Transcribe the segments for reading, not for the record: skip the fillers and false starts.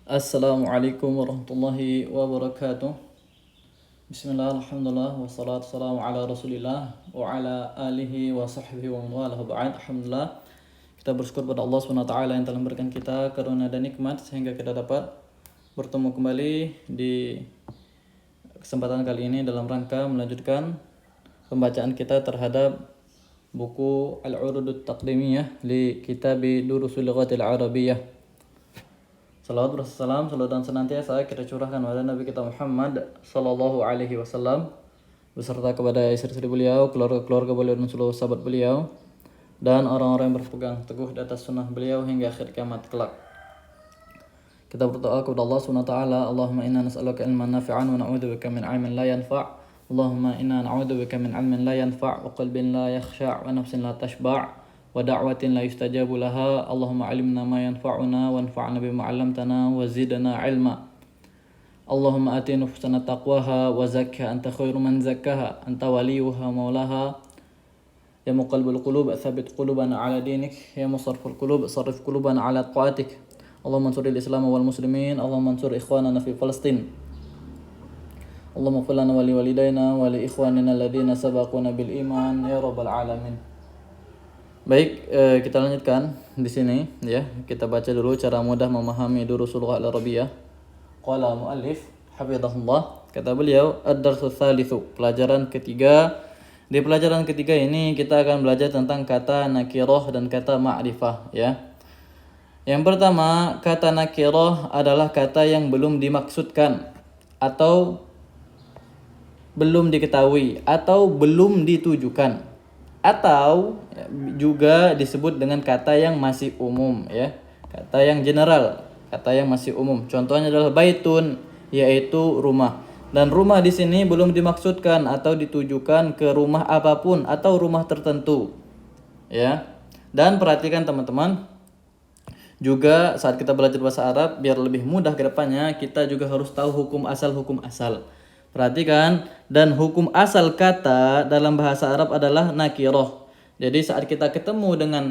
Assalamualaikum warahmatullahi wabarakatuh. Bismillah, alhamdulillah, wassalatu wassalamu ala rasulillah wa ala alihi wa sahbihi wa man walah ba'd. Alhamdulillah, kita bersyukur pada Allah SWT yang telah memberikan kita karunia dan nikmat sehingga kita dapat bertemu kembali di kesempatan kali ini dalam rangka melanjutkan pembacaan kita terhadap buku Al-Urudut Taqdimiyah li Kitabi Durusul Lughatil Arabiyyah. Salawat bersalam, salam dan senantiasa kita curahkan kepada Nabi kita Muhammad sallallahu alaihi wasallam beserta kepada istri-istri beliau, keluarga-keluarga beliau dan seluruh sahabat beliau dan orang-orang yang berpegang teguh di atas sunnah beliau hingga akhir kiamat kelak. Kita berdoa kepada Allah Subhanahu wa taala, Allahumma inna nas'aluka ilman nafi'an wa na'udzubika min 'ilmin la yanfa'. Allahumma inna na'udzubika min 'ilmin la yanfa' wa qalbin la yakhsha' wa nafsin la tashba'. ودعوة لا يستجاب لها اللهم علمنا ما ينفعنا وانفعنا بما علمتنا وزدنا علما اللهم آت نفوسنا تقواها وزكها أنت خير من زكاها أنت وليها مولاها يا مقلب القلوب ثبت قلوبنا على دينك يا مصرف القلوب صرف قلوبنا على طاعتك اللهم انصر الإسلام والمسلمين اللهم انصر إخواننا في فلسطين اللهم اغفر لنا ولوالدينا ولإخواننا الذين سبقونا بالإيمان يا رب العالمين. Baik, kita lanjutkan di sini ya. Kita baca dulu cara mudah memahami Durusul Lughatil Arabiyyah. Qala muallif hafizahullah, kata beliau ad-darsus tsalitsu, pelajaran ketiga. Di pelajaran ketiga ini kita akan belajar tentang kata nakirah dan kata ma'rifah ya. Yang pertama, kata nakirah adalah kata yang belum dimaksudkan atau belum diketahui atau belum ditujukan, atau juga disebut dengan kata yang masih umum ya, kata yang general, kata yang masih umum. Contohnya adalah baitun, yaitu rumah. Dan rumah di sini belum dimaksudkan atau ditujukan ke rumah apapun atau rumah tertentu ya. Dan perhatikan teman-teman, juga saat kita belajar bahasa Arab biar lebih mudah ke depannya, kita juga harus tahu hukum asal. Perhatikan, dan hukum asal kata dalam bahasa Arab adalah nakirah. Jadi saat kita ketemu dengan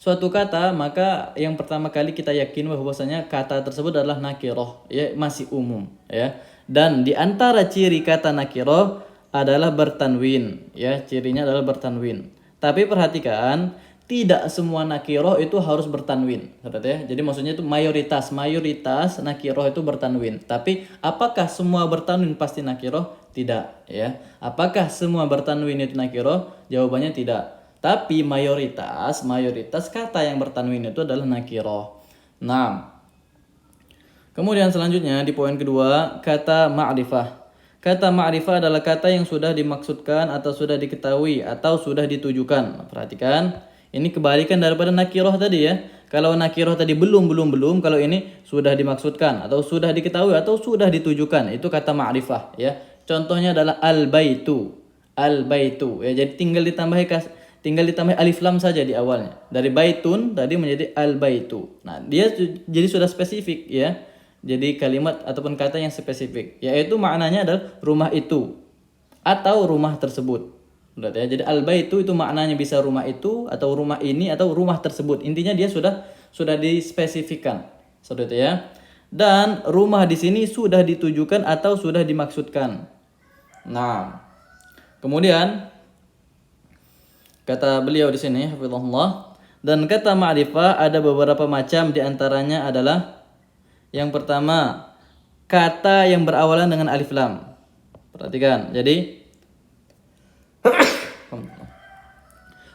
suatu kata, maka yang pertama kali kita yakin bahwasanya kata tersebut adalah nakirah, ya, masih umum, ya. Dan di antara ciri kata nakirah adalah bertanwin, ya, cirinya adalah bertanwin. Tapi perhatikan, tidak semua nakirah itu harus bertanwin, ya. Jadi maksudnya itu mayoritas nakirah itu bertanwin. Tapi apakah semua bertanwin pasti nakirah? Tidak, ya. Apakah semua bertanwin itu nakirah? Jawabannya tidak. Tapi mayoritas kata yang bertanwin itu adalah nakirah. Nah, kemudian selanjutnya di poin kedua, kata ma'rifah. Kata ma'rifah adalah kata yang sudah dimaksudkan atau sudah diketahui atau sudah ditujukan. Perhatikan, ini kebalikan daripada nakirah tadi ya. Kalau nakirah tadi belum, kalau ini sudah dimaksudkan atau sudah diketahui atau sudah ditujukan, itu kata ma'rifah ya. Contohnya adalah al-baitu ya. Jadi tinggal ditambah alif lam saja di awalnya. Dari baitun tadi menjadi al-baitu. Nah, dia jadi sudah spesifik ya. Jadi kalimat ataupun kata yang spesifik, yaitu maknanya adalah rumah itu atau rumah tersebut. Ya. Jadi al-baitu itu maknanya bisa rumah itu atau rumah ini atau rumah tersebut. Intinya dia sudah dispesifikkan. Saudara ya. Dan rumah di sini sudah ditujukan atau sudah dimaksudkan. Nah, kemudian kata beliau di sini hafizahullah, dan kata ma'rifah ada beberapa macam, di antaranya adalah yang pertama, kata yang berawalan dengan alif lam. Perhatikan. Jadi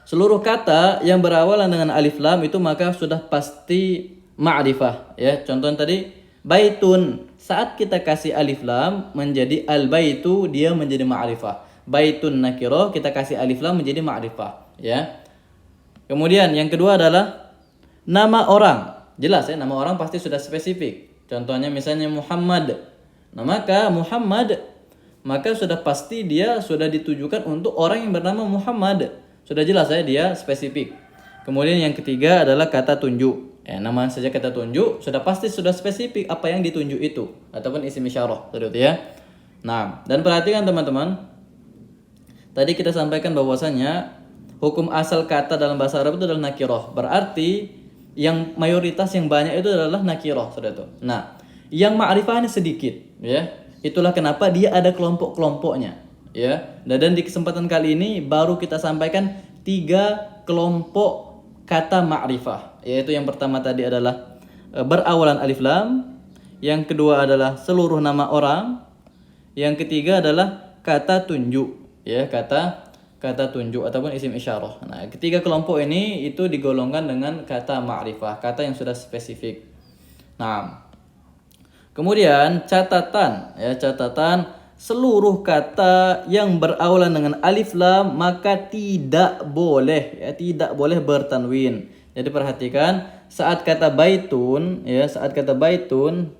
seluruh kata yang berawalan dengan alif lam itu maka sudah pasti ma'rifah ya. Contoh tadi baitun, saat kita kasih alif lam menjadi al-baitu, dia menjadi ma'rifah. Baitun nakirah, kita kasih alif lam menjadi ma'rifah ya. Kemudian yang kedua adalah nama orang. Jelas ya, nama orang pasti sudah spesifik. Contohnya misalnya Muhammad. Nah, maka Muhammad maka sudah pasti dia sudah ditujukan untuk orang yang bernama Muhammad. Sudah jelas ya, dia spesifik. Kemudian yang ketiga adalah kata tunjuk. Ya, nama saja kata tunjuk sudah pasti sudah spesifik apa yang ditunjuk itu ataupun isim isyarah, ya. Nah, dan perhatikan teman-teman. Tadi kita sampaikan bahwasanya hukum asal kata dalam bahasa Arab itu adalah nakirah. Berarti Yang mayoritas yang banyak itu adalah nakirah, saudara itu. Nah, yang ma'rifah ini sedikit, ya. Itulah kenapa dia ada kelompok-kelompoknya, ya. Dan di kesempatan kali ini baru kita sampaikan 3 kelompok kata ma'rifah, yaitu yang pertama tadi adalah berawalan alif lam, yang kedua adalah seluruh nama orang, yang ketiga adalah kata tunjuk, ya, kata tunjuk ataupun isim isyarah. Nah, ketiga kelompok ini itu digolongkan dengan kata ma'rifah, kata yang sudah spesifik. Nah, kemudian catatan, ya, catatan seluruh kata yang berawalan dengan alif lam maka tidak boleh, ya, tidak boleh bertanwin. Jadi perhatikan saat kata baitun, ya, saat kata baitun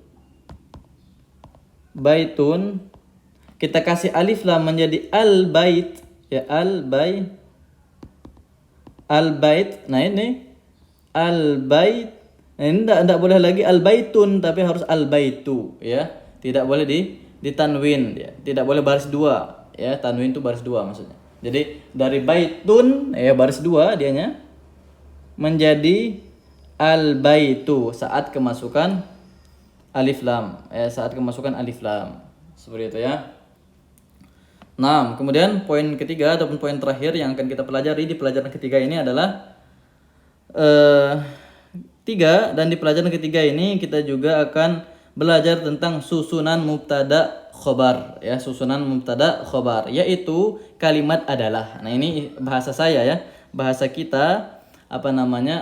kita kasih alif lam menjadi al bait, ya, al bait. Nah ini al bait. Nah, ini enggak boleh lagi al baitun tapi harus al baitu, ya. Tidak boleh ditanwin, ya. Tidak boleh baris 2, ya. Tanwin itu baris 2 maksudnya. Jadi dari baitun, ya, baris 2 dianya menjadi al baitu saat kemasukan alif lam, saat kemasukan alif lam. Seperti itu, ya. Nah, kemudian poin ketiga ataupun poin terakhir yang akan kita pelajari di pelajaran ketiga ini adalah 3, dan di pelajaran ketiga ini kita juga akan belajar tentang susunan mubtada khobar, ya, susunan mubtada khobar, yaitu kalimat adalah. Nah, ini bahasa saya, ya, bahasa kita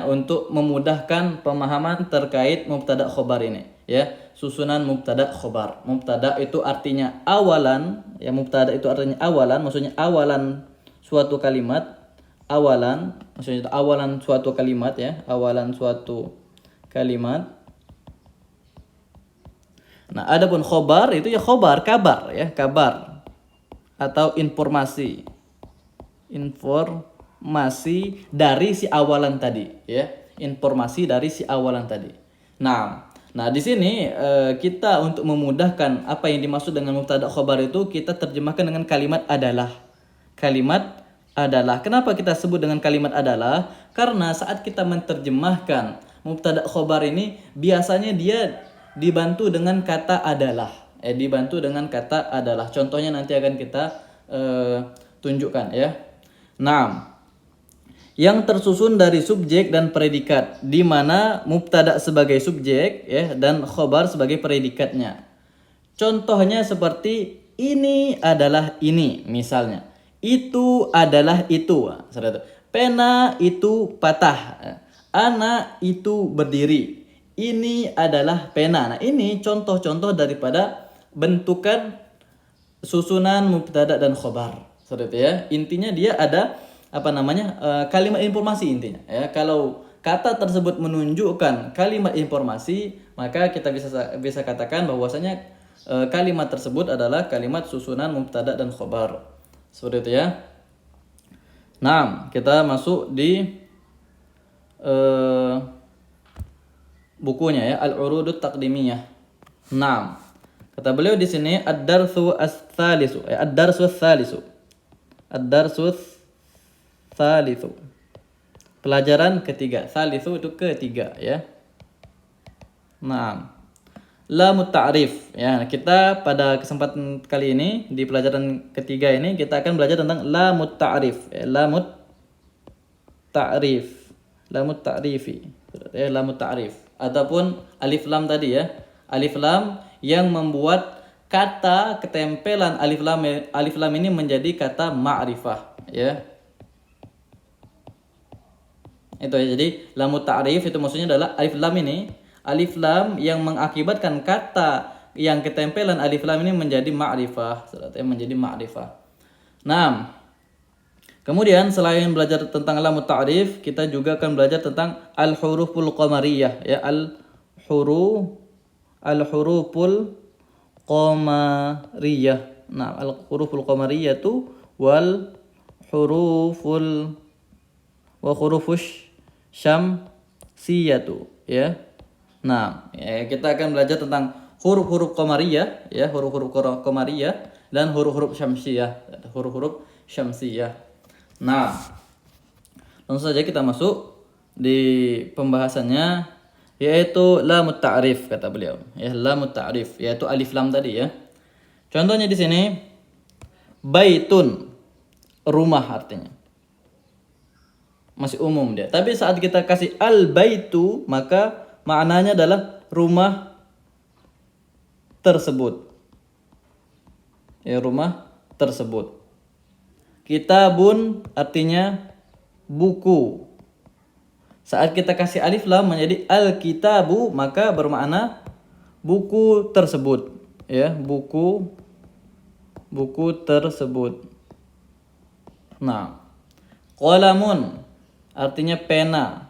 untuk memudahkan pemahaman terkait mubtada khobar ini, ya. Susunan mubtada khobar. Mubtada itu artinya awalan, ya, mubtada itu artinya awalan, maksudnya awalan suatu kalimat. Awalan maksudnya itu awalan suatu kalimat, ya, awalan suatu kalimat. Nah, adapun khobar itu ya khobar, kabar, ya, kabar atau informasi. Informasi dari si awalan tadi, ya. Informasi dari si awalan tadi. Nah, di sini kita untuk memudahkan apa yang dimaksud dengan mubtada khobar itu kita terjemahkan dengan kalimat adalah. Kalimat adalah. Kenapa kita sebut dengan kalimat adalah? Karena saat kita menerjemahkan mubtada khobar ini biasanya dia dibantu dengan kata adalah. Dibantu dengan kata adalah. Contohnya nanti akan kita tunjukkan, ya. Nah, yang tersusun dari subjek dan predikat, di mana mubtada sebagai subjek, ya, dan khobar sebagai predikatnya. Contohnya seperti ini adalah ini, misalnya. Itu adalah itu. Pena itu patah. Anak itu berdiri. Ini adalah pena. Nah, ini contoh-contoh daripada bentukan susunan mubtada dan khobar. Seperti itu, ya. Intinya dia ada kalimat informasi intinya, ya. Kalau kata tersebut menunjukkan kalimat informasi, maka kita bisa katakan bahwasanya kalimat tersebut adalah kalimat susunan mubtada dan khobar. Seperti itu, ya. Nah, kita masuk di bukunya, ya, Al-Urudut Taqdimiyah. Nah, kata beliau di sini ad-darsu ats-tsalisu, ad-darsu ats-tsalisu. Ad-darsu tsalisu. Pelajaran ketiga. Tsalisu itu ketiga, ya. Nah, lamut ta'rif, ya. Kita pada kesempatan kali ini di pelajaran ketiga ini kita akan belajar tentang lamut ta'rif, ya. Lamut ta'rif. Lamut ta'rifi, ya, lamut ta'rif ataupun alif lam tadi, ya. Alif lam yang membuat kata ketempelan alif lam ini menjadi kata ma'rifah, ya. Itu, ya. Jadi lamut ta'rif itu maksudnya adalah alif lam ini, alif lam yang mengakibatkan kata yang ketempelan alif lam ini menjadi ma'rifah, menjadi ma'rifah. Nah, kemudian selain belajar tentang lamut ta'rif, kita juga akan belajar tentang al-huruful qamariyah, ya, al-huruful qamariyah. Nah, al-huruful qamariyah itu wal huruful wa hurufush syamsiyatu, ya. Nah, ya, kita akan belajar tentang huruf-huruf qamariyah, ya, huruf-huruf qamariyah dan huruf-huruf syamsiyah, huruf-huruf syamsiyah. Nah, langsung saja kita masuk di pembahasannya, yaitu lamut ta'rif kata beliau. Ya, lamut ta'rif yaitu alif lam tadi ya. Contohnya di sini baitun, rumah artinya. Masih umum dia. Tapi saat kita kasih al baitu maka maknanya adalah rumah tersebut. Ya, rumah tersebut. Kitabun artinya buku. Saat kita kasih alif lam menjadi al-kitabu maka bermakna buku tersebut, ya, buku tersebut. Nah, qalamun artinya pena.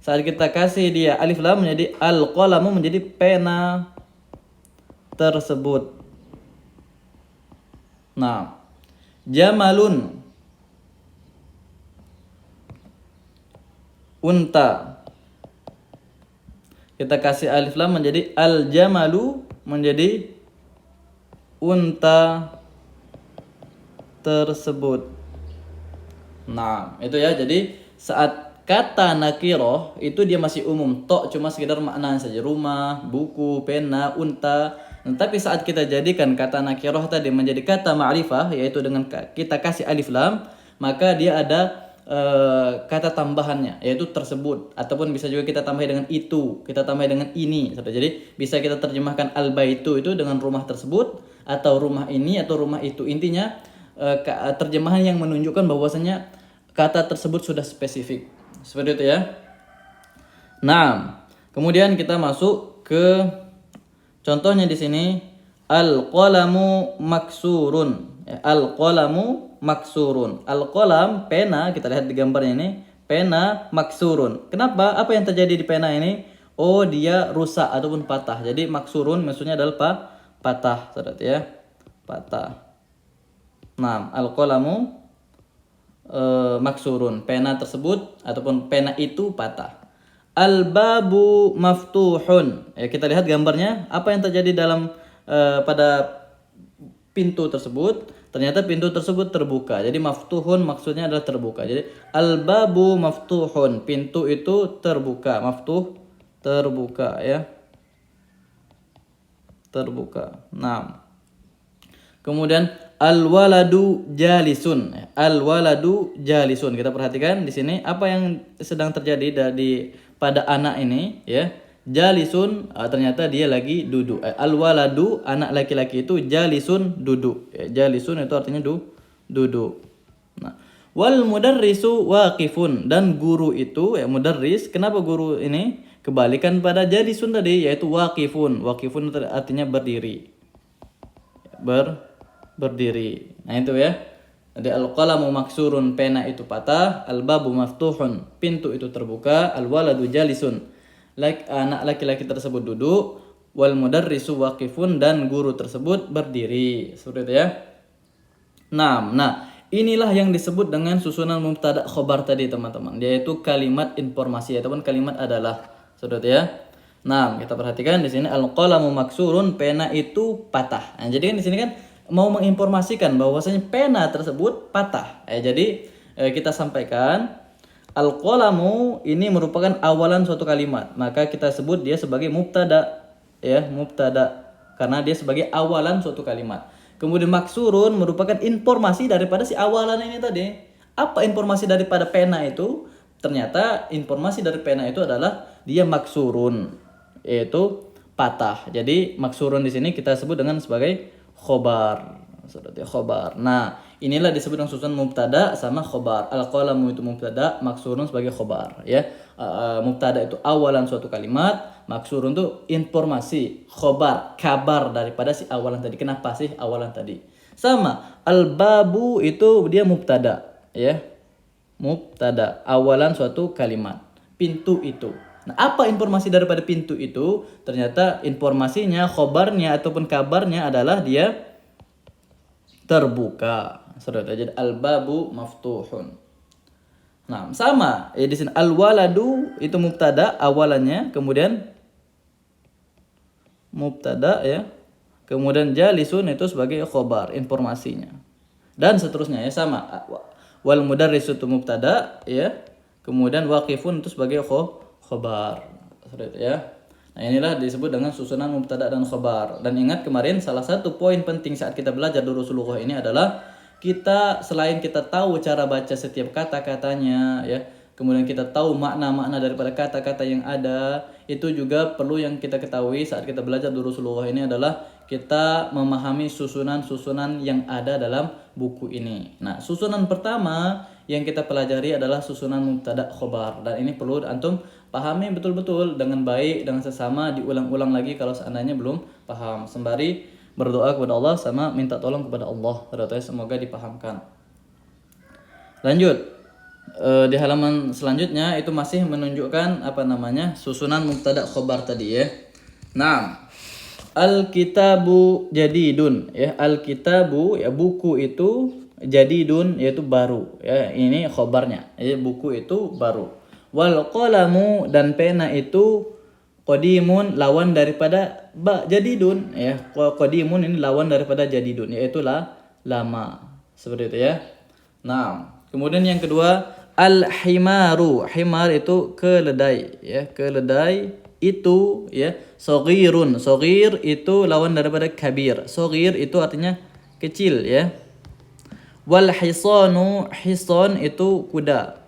Saat kita kasih dia alif lam menjadi al-qalamu menjadi pena tersebut. Nah, jamalun unta. Kita kasih alif lam menjadi al-jamalu menjadi unta tersebut. Nah, itu ya. Jadi saat kata nakiroh itu dia masih umum, tok cuma sekedar makna saja, rumah, buku, pena, unta. Nah, tapi saat kita jadikan kata nakiroh tadi menjadi kata ma'rifah, yaitu dengan kita kasih alif lam, maka dia ada kata tambahannya yaitu tersebut, ataupun bisa juga kita tambah dengan itu, kita tambah dengan ini. Jadi bisa kita terjemahkan al-baitu itu dengan rumah tersebut, atau rumah ini, atau rumah itu. Intinya terjemahan yang menunjukkan bahwasanya kata tersebut sudah spesifik. Seperti itu ya. Nah, kemudian kita masuk ke contohnya di sini, al-qalamu maksurun. Al-qalamu maksurun. Al-qalam pena, kita lihat di gambarnya ini, pena maksurun. Kenapa? Apa yang terjadi di pena ini? Oh, dia rusak ataupun patah. Jadi maksurun maksudnya adalah patah, saudara ya. Patah. Nah, al-qalamu maksurun. Pena tersebut ataupun pena itu patah. Al-babu maftuhun. Ya, kita lihat gambarnya. Apa yang terjadi dalam pada pintu tersebut? Ternyata pintu tersebut terbuka. Jadi maftuhun maksudnya adalah terbuka. Jadi al-babu maftuhun, pintu itu terbuka. Maftuh terbuka ya. Terbuka. Nah. Kemudian al-waladu jalisun. Al-waladu jalisun. Kita perhatikan di sini apa yang sedang terjadi pada anak ini ya. Jalisun ternyata dia lagi duduk. Al-waladu anak laki-laki itu jalisun duduk. Jalisun itu artinya duduk. Nah, wal mudarrisu waqifun, dan guru itu mudarris. Kenapa guru ini kebalikan pada jalisun tadi, yaitu waqifun. Waqifun artinya berdiri. Berdiri. Nah, itu ya. Jadi al-qalamu maksurun, pena itu patah, al-babu maftuhun, pintu itu terbuka, al-waladu jalisun, anak laki-laki tersebut duduk, wal mudarrisu waqifun, dan guru tersebut berdiri. Seperti itu ya. Nah, inilah yang disebut dengan susunan mubtada khobar tadi teman-teman, yaitu kalimat informasi ataupun kalimat adalah. Seperti itu ya. Nah, kita perhatikan di sini al-qalamu maksurun, pena itu patah. Nah, jadi kan di sini kan mau menginformasikan bahwasanya pena tersebut patah. Jadi kita sampaikan al-qalamu ini merupakan awalan suatu kalimat, maka kita sebut dia sebagai mubtada ya, mubtada karena dia sebagai awalan suatu kalimat. Kemudian maksurun merupakan informasi daripada si awalan ini tadi. Apa informasi daripada pena itu? Ternyata informasi dari pena itu adalah dia maksurun, yaitu patah. Jadi maksurun di sini kita sebut dengan sebagai khobar. Khobar. Nah, inilah disebut dengan susunan mubtada sama khobar. Al-qalamu itu mubtada, maksurun sebagai khobar ya. Mubtada itu awalan suatu kalimat, maksurun itu informasi, khobar kabar daripada si awalan tadi. Kenapa sih awalan tadi? Sama, al-babu itu dia mubtada ya. Mubtada, awalan suatu kalimat. Pintu itu. Nah, apa informasi daripada pintu itu? Ternyata informasinya, khobarnya ataupun kabarnya adalah dia terbuka. Jadi al-babu maftuhun. Nah, sama ya di sini al-waladu itu mubtada awalannya, kemudian mubtada ya. Kemudian jalisun itu sebagai khobar, informasinya. Dan seterusnya ya sama. Wal mudarrisu itu mubtada ya. Kemudian waqifun itu sebagai khobar. Seperti itu ya. Nah, inilah disebut dengan susunan mubtada dan khobar. Dan ingat kemarin salah satu poin penting saat kita belajar durusul lughah ini adalah kita selain kita tahu cara baca setiap kata-katanya ya, kemudian kita tahu makna-makna daripada kata-kata yang ada, itu juga perlu yang kita ketahui saat kita belajar durusul lughah ini adalah kita memahami susunan-susunan yang ada dalam buku ini. Nah, susunan pertama yang kita pelajari adalah susunan mubtada khobar, dan ini perlu antum pahami betul-betul dengan baik, dengan sesama, diulang-ulang lagi kalau seandainya belum paham, sembari berdoa kepada Allah sama minta tolong kepada Allah. Semoga dipahamkan. Lanjut di halaman selanjutnya itu masih menunjukkan susunan mubtada khobar tadi ya. Nah, al-kitabu jadidun ya, al-kitabu ya buku itu, jadidun yaitu baru ya, ini khobarnya ya, buku itu baru. Wal qalamu dan pena itu qadimun, lawan daripada jadidun ya. Qadimun ini lawan daripada jadidun, yaitu lama. Seperti itu ya. Nah, kemudian yang kedua al-himaru. Himar itu keledai ya. Keledai itu ya. Saghirun. Saghir itu lawan daripada kabir. Saghir itu artinya kecil ya. Wal hisanu. Hisan itu kuda.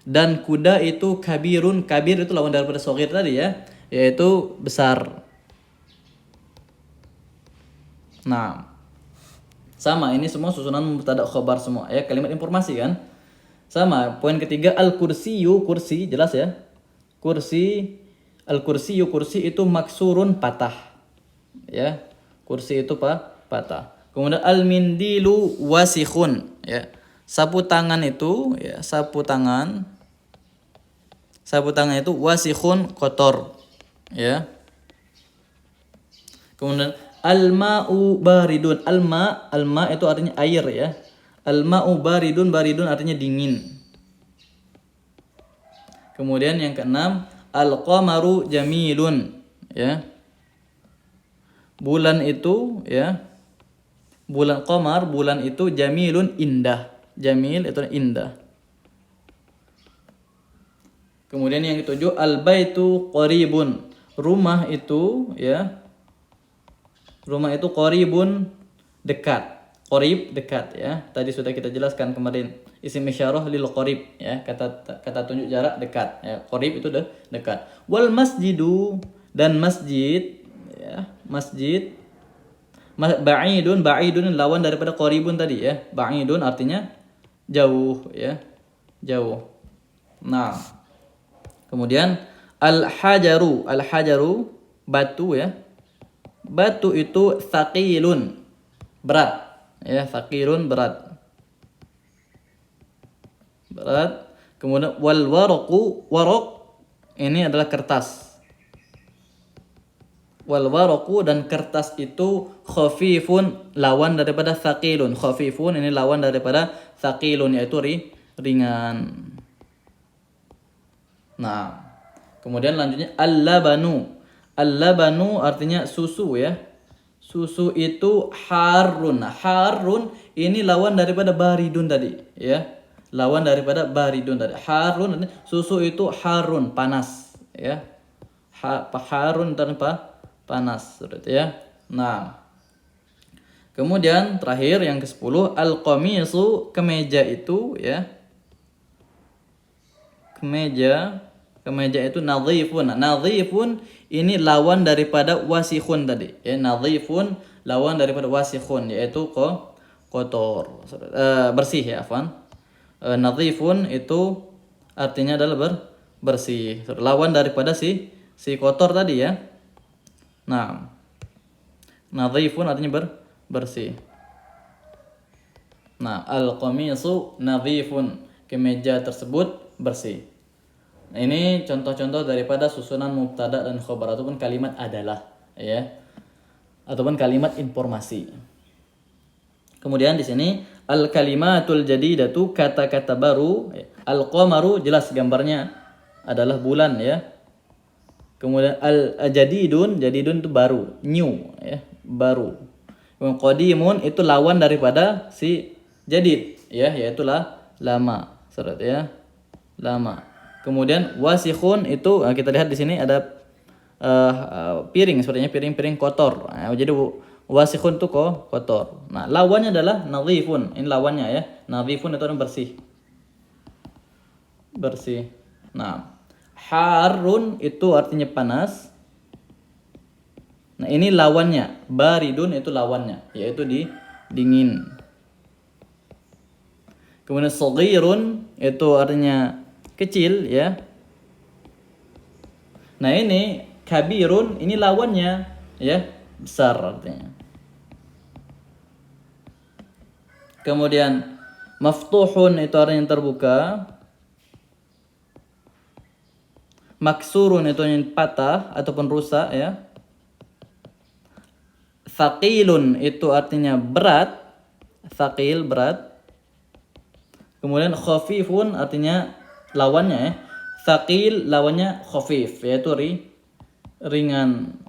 Dan kuda itu kabirun. Kabir itu lawan daripada saghir tadi ya, yaitu besar. Nah, sama, ini semua susunan mubtada khobar semua ya, kalimat informasi kan. Sama, poin ketiga al-kursiyu, kursi jelas ya. Kursi, al-kursiyu, kursi itu maksurun, patah. Ya, kursi itu patah. Kemudian al-mindilu wasikhun ya. Sapu tangan itu ya, sapu tangan itu wasikhun, kotor ya. Kemudian al-ma'u baridun. Alma itu artinya air ya. Al-ma'u baridun artinya dingin. Kemudian yang keenam al-qamaru jamilun ya. Bulan itu ya, bulan qamar, bulan itu jamilun, indah. Jamil itu indah. Kemudian yang ketujuh al-baitu qaribun. Rumah itu ya. Rumah itu qaribun, dekat. Qarib dekat ya. Tadi sudah kita jelaskan kemarin. Isim isyarah lil qarib ya. Kata tunjuk jarak dekat ya. Qarib itu dekat. Wal masjidu, dan masjid ya. Masjid ba'idun lawan daripada qaribun tadi ya. Ba'idun artinya jauh ya. Jauh. Nah, kemudian al-hajaru batu ya. Batu itu thaqilun, berat ya, thaqilun berat. Kemudian wal waraq ini adalah kertas. Wal waraqu, dan kertas itu khafifun, lawan daripada thaqilun. Khafifun ini lawan daripada thaqilun, yaitu ringan. Nah, kemudian lanjutnya al-labanu. Al-labanu artinya susu ya. Susu itu harun. Harun ini lawan daripada baridun tadi ya. Lawan daripada baridun tadi. Harun, susu itu harun, panas ya. Harun tanpa panas, seperti ya. Nah, kemudian terakhir yang ke-10 al-qamisu, kemeja itu ya. Kemeja itu nadhifun. Nadhifun ini lawan daripada wasikhun tadi ya. Nadhifun lawan daripada wasikhun, yaitu kotor, bersih ya, afwan. Nadhifun itu artinya adalah bersih, lawan daripada si kotor tadi ya. Nah, nadhifun artinya bersih. Nah, al-qamisu nadhifun, kemeja tersebut bersih. Nah, ini contoh-contoh daripada susunan mubtada dan khobar, ataupun kalimat adalah ya, ataupun kalimat informasi. Kemudian di sini al-kalimatul jadidatu, kata-kata baru. Al-qamaru jelas gambarnya adalah bulan ya. Kemudian al-jadidun itu baru, new ya, baru. Kemudian qadimun itu lawan daripada si jadid ya, yaitu lama, seperti ya. lama. Kemudian wasikhun itu kita lihat di sini ada piring, sepertinya piring-piring kotor. Nah, jadi wasikhun itu kotor. Nah, lawannya adalah nadhifun. Ini lawannya ya. Nadhifun itu orang bersih. Bersih. Nah, harun itu artinya panas. Nah, ini lawannya. Baridun itu lawannya, yaitu dingin. Kemudian shaghirun itu artinya kecil ya. Nah, ini kabirun ini lawannya ya, besar artinya. Kemudian maftuhun itu artinya terbuka. Maksurun itu yang patah ataupun rusak ya. Thaqilun itu artinya berat. Thaqil berat. Kemudian khafifun artinya lawannya ya. Thaqil lawannya khafif, yaitu ringan.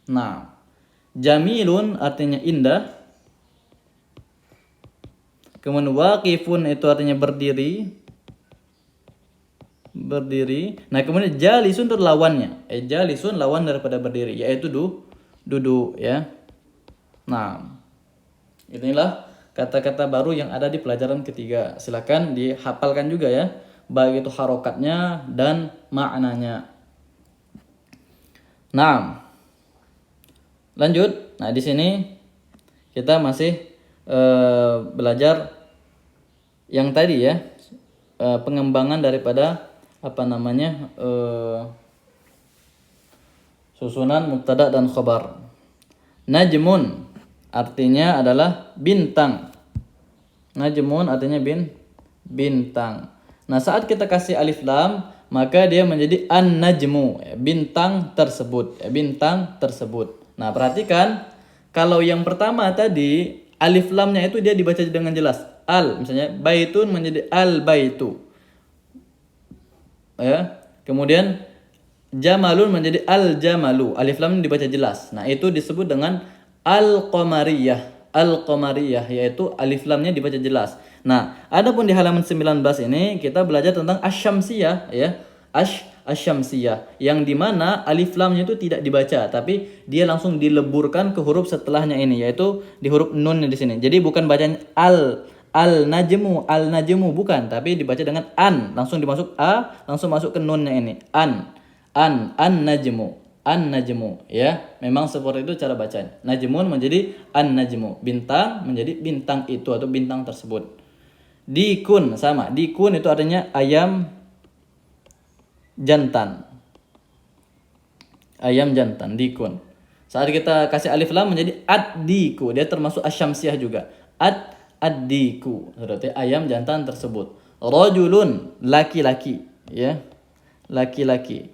Nah, jamilun artinya indah. Kemudian waqifun itu artinya berdiri. Berdiri. Nah, kemudian jalisun itu lawannya. Jalisun lawan daripada berdiri, yaitu duduk ya. Nah, inilah kata-kata baru yang ada di pelajaran ketiga. Silakan dihafalkan juga ya, baik itu harokatnya dan maknanya. Nah, lanjut. Nah, di sini kita masih belajar yang tadi ya, pengembangan daripada susunan mubtada dan khabar. Najmun artinya adalah bintang. Najmun artinya bintang. Nah, saat kita kasih alif lam, maka dia menjadi an-najmu, bintang tersebut, bintang tersebut. Nah, perhatikan kalau yang pertama tadi alif lamnya itu dia dibaca dengan jelas. Al, misalnya baitun menjadi al-baitu. Ya. Kemudian jamalun menjadi al-jamalu. Alif lam dibaca jelas. Nah, itu disebut dengan al-qamariyah. Al-qamariyah yaitu alif lamnya dibaca jelas. Nah, adapun di halaman 19 ini kita belajar tentang asy-syamsiyah ya. Asy-syamsiyah yang dimana alif lamnya itu tidak dibaca, tapi dia langsung dileburkan ke huruf setelahnya ini, yaitu di huruf nun di sini. Jadi bukan bacanya al-najmu bukan, tapi dibaca dengan an, langsung dimasuk a, langsung masuk ke nunnya ini. An-najmu ya. Memang seperti itu cara bacanya. Najmun menjadi an-najmu, bintang menjadi bintang itu atau bintang tersebut. Dikun sama. Dikun itu artinya ayam jantan. Ayam jantan, dikun. Saat kita kasih alif lam menjadi ad-diku, dia termasuk asy-syamsiyah juga. Ad-diku, berarti ayam jantan tersebut. Rajulun, laki-laki, ya. Laki-laki.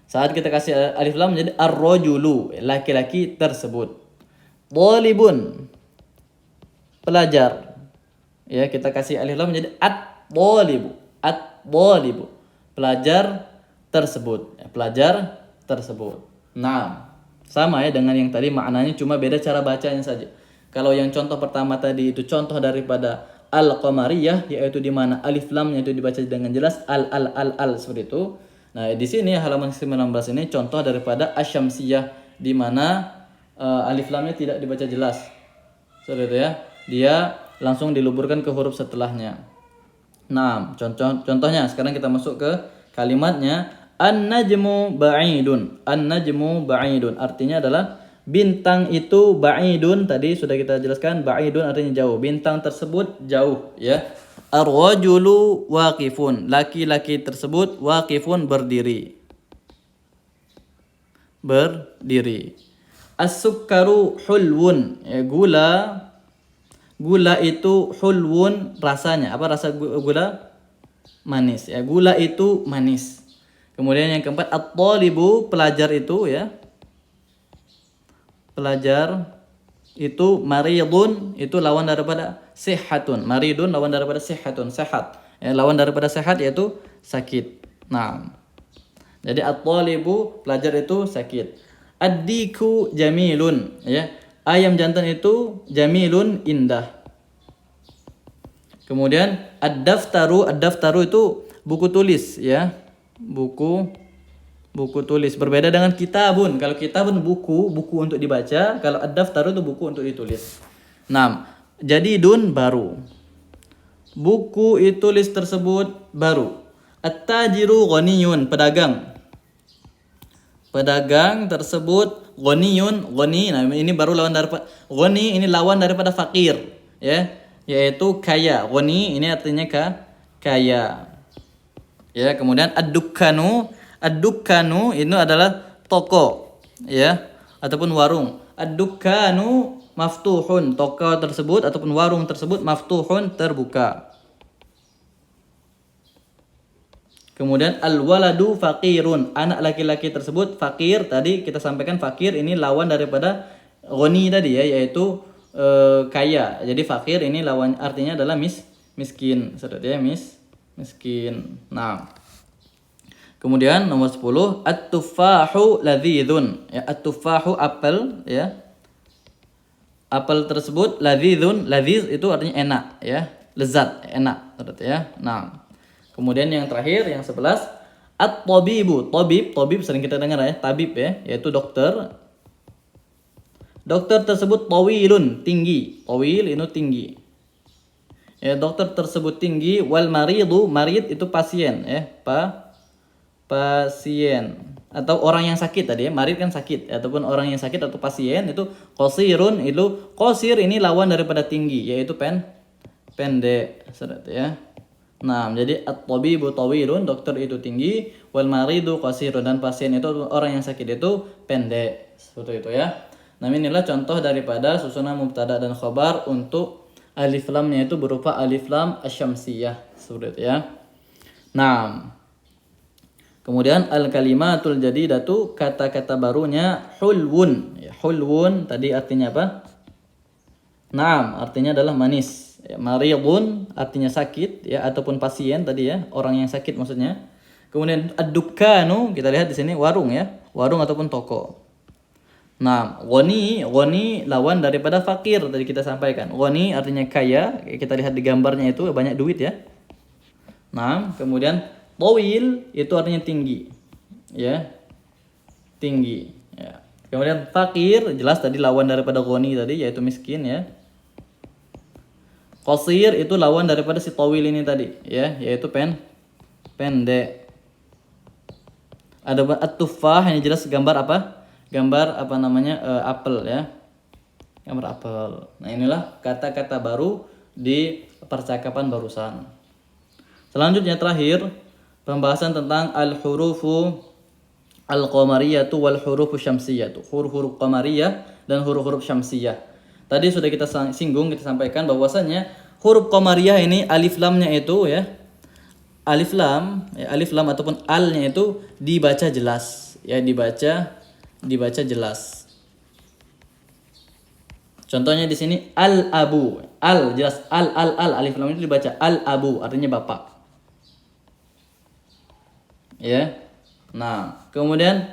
Saat kita kasih alif lam menjadi ar-rajulu, laki-laki tersebut. Talibun, pelajar. Ya, kita kasih alif lam menjadi at-talibu. At-talibu, pelajar tersebut, ya, pelajar tersebut. Nah, sama ya dengan yang tadi, maknanya cuma beda cara bacanya saja. Kalau yang contoh pertama tadi itu contoh daripada al-qamariyah, yaitu di mana alif lamnya itu dibaca dengan jelas al seperti itu. Nah, di sini halaman 19 ini contoh daripada asy-syamsiyah di mana alif lamnya tidak dibaca jelas. Seperti itu ya. Dia langsung diluburkan ke huruf setelahnya. Nah, contohnya sekarang kita masuk ke kalimatnya. An-najmu ba'idun. An-najmu ba'idun artinya adalah bintang itu ba'idun, tadi sudah kita jelaskan, ba'idun artinya jauh. Bintang tersebut jauh ya. Ar-rajulu waqifun, laki-laki tersebut waqifun berdiri. Berdiri. As-sukkaru hulwun, ya, gula itu hulwun rasanya. Apa rasa gula? Manis ya. Gula itu manis. Kemudian yang keempat at-talibu, pelajar itu ya. Pelajar itu maridun, itu lawan daripada sihatun. Maridun lawan daripada sihatun, sehat. Ya, lawan daripada sehat yaitu sakit. Nah, jadi at-talibu, pelajar itu sakit. Ad-diku jamilun, ya. Ayam jantan itu jamilun, indah. Kemudian ad-daftaru itu buku tulis ya. Buku tulis. Berbeda dengan kitabun. Kalau kitabun buku untuk dibaca, kalau ad-daftaru itu buku untuk ditulis. 6. Jadidun baru. Buku tulis tersebut baru. At-tajiru ghaniyun, pedagang. Pedagang tersebut ghaniyun, ghani. Nah, ini baru lawan daripada ghani, ini lawan daripada fakir, ya, yaitu kaya. Ghani ini artinya kaya. Ya, kemudian ad-dukkanu ini adalah toko, ya, ataupun warung. Ad-dukkanu maftuhun, toko tersebut ataupun warung tersebut maftuhun, terbuka. Kemudian al-waladu faqirun, anak laki-laki tersebut fakir. Tadi kita sampaikan fakir ini lawan daripada ghani tadi ya, yaitu kaya. Jadi fakir ini lawan artinya adalah miskin. Saudara ya, miskin. Nah. Kemudian nomor 10, at-tufahu ladzizun. Ya, at-tufahu apel ya. Apel tersebut ladzizun, ladziz itu artinya enak ya, lezat, enak, saudara ya. Nah. Kemudian yang terakhir yang 11, at-tabibu. Tabib sering kita dengar ya, tabib ya, yaitu dokter. Dokter tersebut tawilun, tinggi. Tawil itu tinggi. Ya, dokter tersebut tinggi. Wal maridu, marid itu pasien ya, pasien atau orang yang sakit tadi ya. Marid kan sakit, ataupun orang yang sakit atau pasien itu qasirun, itu qasir ini lawan daripada tinggi, yaitu pendek, saudara ya. Nah, jadi at-tabibu tawilun, dokter itu tinggi, wal maridu qasirun, dan pasien itu orang yang sakit itu pendek. Seperti itu ya. Nah, inilah contoh daripada susunan mubtada dan khabar untuk alif lamnya itu berupa alif lam asy-syamsiyah. Seperti itu ya. Nah, kemudian al-kalimatul jadidatu, kata-kata barunya hulwun. Ya, hulwun tadi artinya apa? Naam, artinya adalah manis. Ya, maridun artinya sakit ya, ataupun pasien tadi ya, orang yang sakit maksudnya. Kemudian ad-dukkanu, kita lihat di sini warung ya, warung ataupun toko. Nah, ghani lawan daripada fakir tadi kita sampaikan. Ghani artinya kaya, kita lihat di gambarnya itu banyak duit ya. Nah, kemudian tawil itu artinya tinggi. Ya. Tinggi ya. Kemudian fakir jelas tadi lawan daripada ghani tadi, yaitu miskin ya. Qasir itu lawan daripada si tawil ini tadi ya, yaitu pendek. Ada at-tufah, ini jelas gambar apa? Gambar apa namanya? Apel ya. Gambar apel. Nah, inilah kata-kata baru di percakapan barusan. Selanjutnya terakhir, pembahasan tentang al-hurufu al-qamariyatu wal hurufu syamsiyatu. Huruf-huruf qamariyah dan huruf-huruf syamsiyah. Tadi sudah kita singgung, kita sampaikan bahwasanya huruf qamariyah ini alif lamnya itu ya, alif lam ataupun alnya itu dibaca jelas ya, dibaca jelas. Contohnya di sini al-abu, al jelas, al alif lam itu dibaca al-abu, artinya bapak. Ya. Nah, kemudian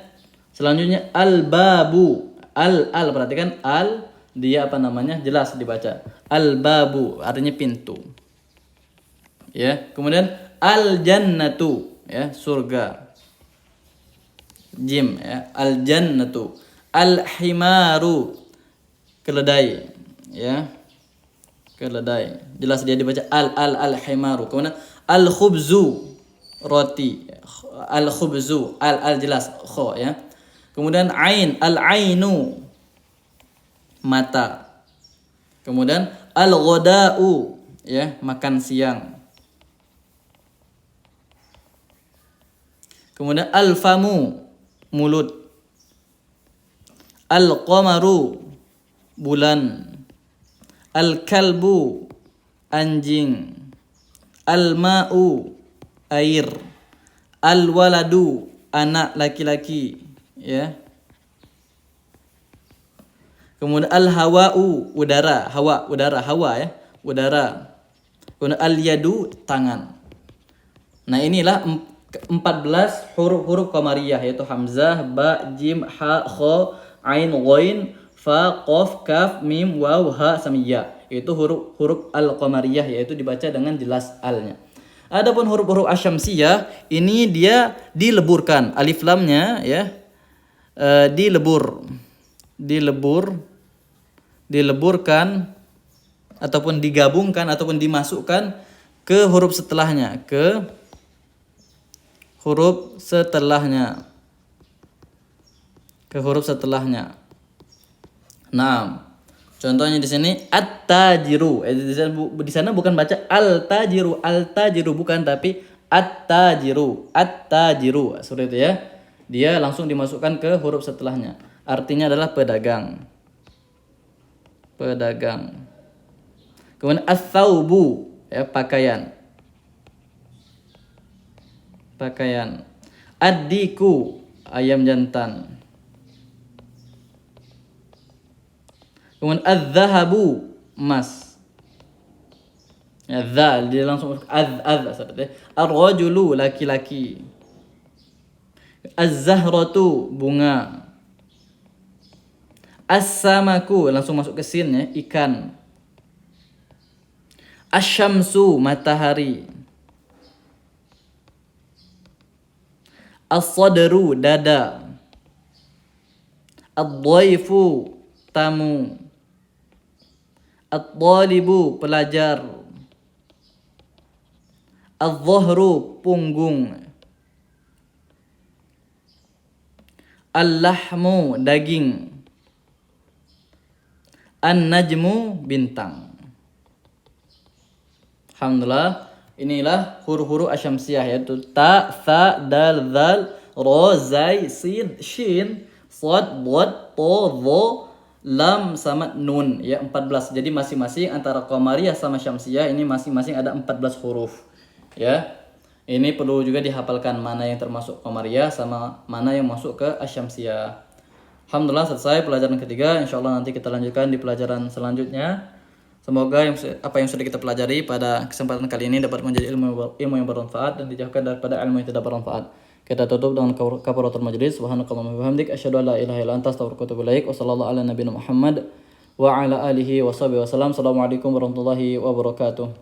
selanjutnya al-babu, al perhatikan al, dia apa namanya? Jelas dibaca. Al-babu artinya pintu. Ya, kemudian al-jannatu ya, surga. Jim ya, al-jannatu. Al-himaru, keledai ya. Keledai. Jelas dia dibaca al-himaru. Kemudian al-khubzu, roti. Al-khubzu, al jelas kho ya. Kemudian ain, al-ainu, mata. Kemudian al-ghada'u ya, makan siang. Kemudian al-famu, mulut. Al-qamaru, bulan. Al-kalbu, anjing. Al-ma'u, air. Al-waladu, anak laki-laki ya. Kemudian al-hawa'u, udara, hawa ya, udara. Kemudian al-yadu, tangan. Nah, inilah 14 huruf-huruf qamariyah, yaitu hamzah, ba, jim, ha, kha, ain, ghain, fa, qaf, kaf, mim, waw, ha, samiyya. yaitu huruf al-qamariyah, yaitu dibaca dengan jelas al-nya. Adapun huruf-huruf asyamsiyah ini dia dileburkan, alif lamnya ya dileburkan ataupun digabungkan ataupun dimasukkan ke huruf setelahnya, Nah, contohnya di sini at-tajiru. Di sana bukan baca al-tajiru bukan, tapi at-tajiru. Seperti itu ya. Dia langsung dimasukkan ke huruf setelahnya. Artinya adalah pedagang. Kemudian ats-tsaubu ya, pakaian. Ad-diku, ayam jantan. Kemudian adz-dzahabu, emas. Ya, dia langsung seperti ar-rajulu, laki-laki. Az-zahratu, bunga. As-samaku, langsung masuk ke sin ya, ikan. Asy-syamsu, matahari. As-sadru, dada. Ad-dhaifu, tamu. At-thalibu, pelajar. Az-dhahru, punggung. Al-lahmu, daging. An-najmu, bintang. Alhamdulillah, inilah huruf-huruf asyamsiyah, yaitu ta, tha, dal, dzal, ra, zai, sin, shin, shad, dhad, ta, dha, lam sama nun ya, 14. Jadi masing-masing antara qamariyah sama syamsiyah ini masing-masing ada 14 huruf ya. Ini perlu juga dihafalkan mana yang termasuk qamariyah sama mana yang masuk ke asyamsiyah. Alhamdulillah, selesai pelajaran ketiga. Insyaallah nanti kita lanjutkan di pelajaran selanjutnya. Semoga apa yang sudah kita pelajari pada kesempatan kali ini dapat menjadi ilmu yang bermanfaat dan dijauhkan daripada ilmu yang tidak bermanfaat. Kita tutup dengan kafaratul majlis. Subhanakallahumma wa bihamdik asyhadu an la ilaha illa anta astaghfiruka wa atubu ilaik. Wassallallahu ala nabiyina Muhammad wa ala alihi washabihi wasallam. Assalamualaikum warahmatullahi wabarakatuh.